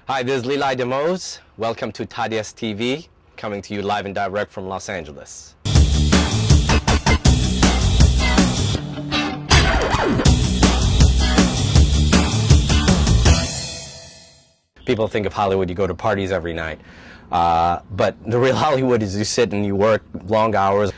Hi, this is Leelai Demoz. Welcome to Tadias TV, coming to you live and direct from Los Angeles. People think of Hollywood, you go to parties every night. But the real Hollywood is you sit and you work long hours.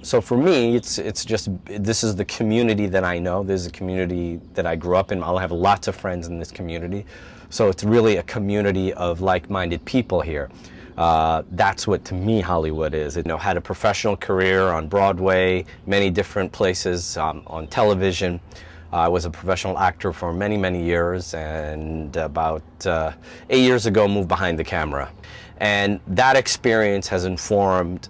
So for me, it's just, this is the community that I know. This is a community that I grew up in. I'll have lots of friends in this community. So it's really a community of like-minded people here. That's what, to me, Hollywood is. It, had a professional career on Broadway, many different places, on television. I was a professional actor for many, many years, and about 8 years ago moved behind the camera. And that experience has informed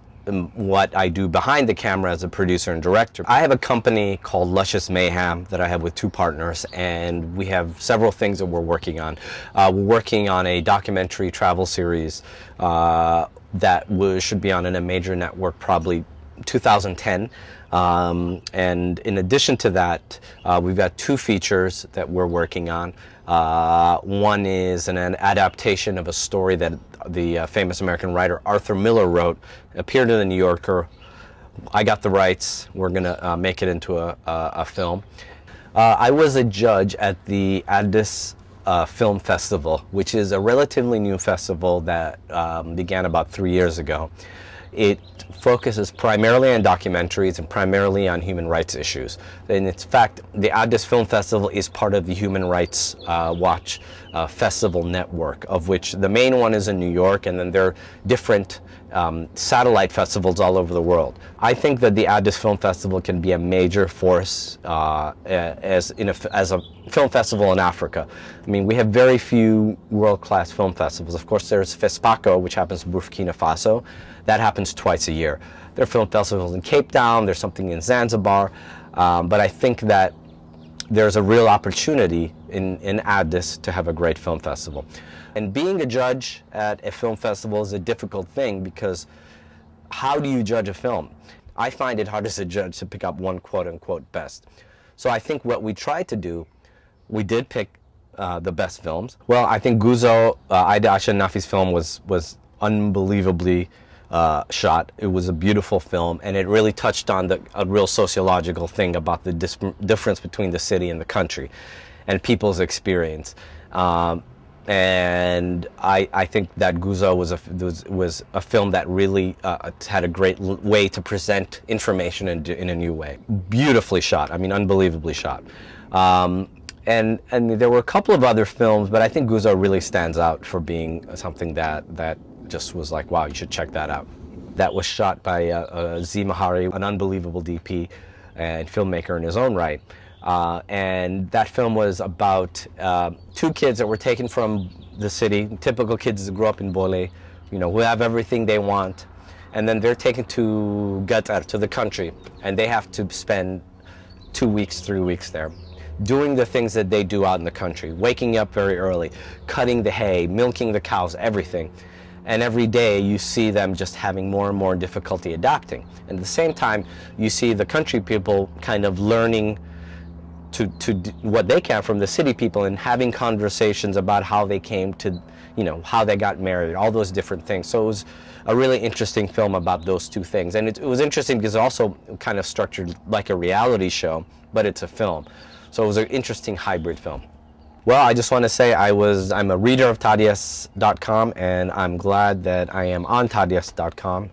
what I do behind the camera as a producer and director. I have a company called Luscious Mayhem that I have with two partners, and we have several things that we're working on. We're working on a documentary travel series that should be on a major network probably 2010. And in addition to that, we've got two features that we're working on. One is an adaptation of a story that the famous American writer Arthur Miller wrote, appeared in the New Yorker. I got the rights. We're going to make it into a film. I was a judge at the Addis Film Festival, which is a relatively new festival that began about 3 years ago. It focuses primarily on documentaries and primarily on human rights issues. And in fact, the Addis Film Festival is part of the Human Rights Watch Festival network, of which the main one is in New York, and then there are different satellite festivals all over the world. I think that the Addis Film Festival can be a major force as a film festival in Africa. I mean, we have very few world-class film festivals. Of course, there's FESPACO, which happens in Burkina Faso. That happens twice a year. There are film festivals in Cape Town, there's something in Zanzibar, but I think that there's a real opportunity in Addis to have a great film festival. And being a judge at a film festival is a difficult thing, because how do you judge a film? I find it hard as a judge to pick up one quote-unquote best. So I think what we tried to do, we did pick the best films. Well, I think Guzo, Aida Ashanafi's film was unbelievably shot. It was a beautiful film, and it really touched on a real sociological thing about the difference between the city and the country and people's experience. And I think that Guzo was a film that really had a great way to present information in a new way. Beautifully shot, I mean, unbelievably shot. And there were a couple of other films, but I think Guzo really stands out for being something that just was like, wow, you should check that out. That was shot by Z Mahari, an unbelievable DP and filmmaker in his own right. And that film was about two kids that were taken from the city, typical kids that grew up in Bole, who have everything they want, and then they're taken to Qatar, to the country, and they have to spend 2 weeks, 3 weeks there, doing the things that they do out in the country, waking up very early, cutting the hay, milking the cows, everything. And every day you see them just having more and more difficulty adapting. And at the same time, you see the country people kind of learning to do what they can from the city people, and having conversations about how they came to, how they got married, all those different things. So it was a really interesting film about those two things. And it was interesting because it also kind of structured like a reality show, but it's a film. So it was an interesting hybrid film. Well, I just want to say I'm a reader of Tadias.com, and I'm glad that I am on Tadias.com.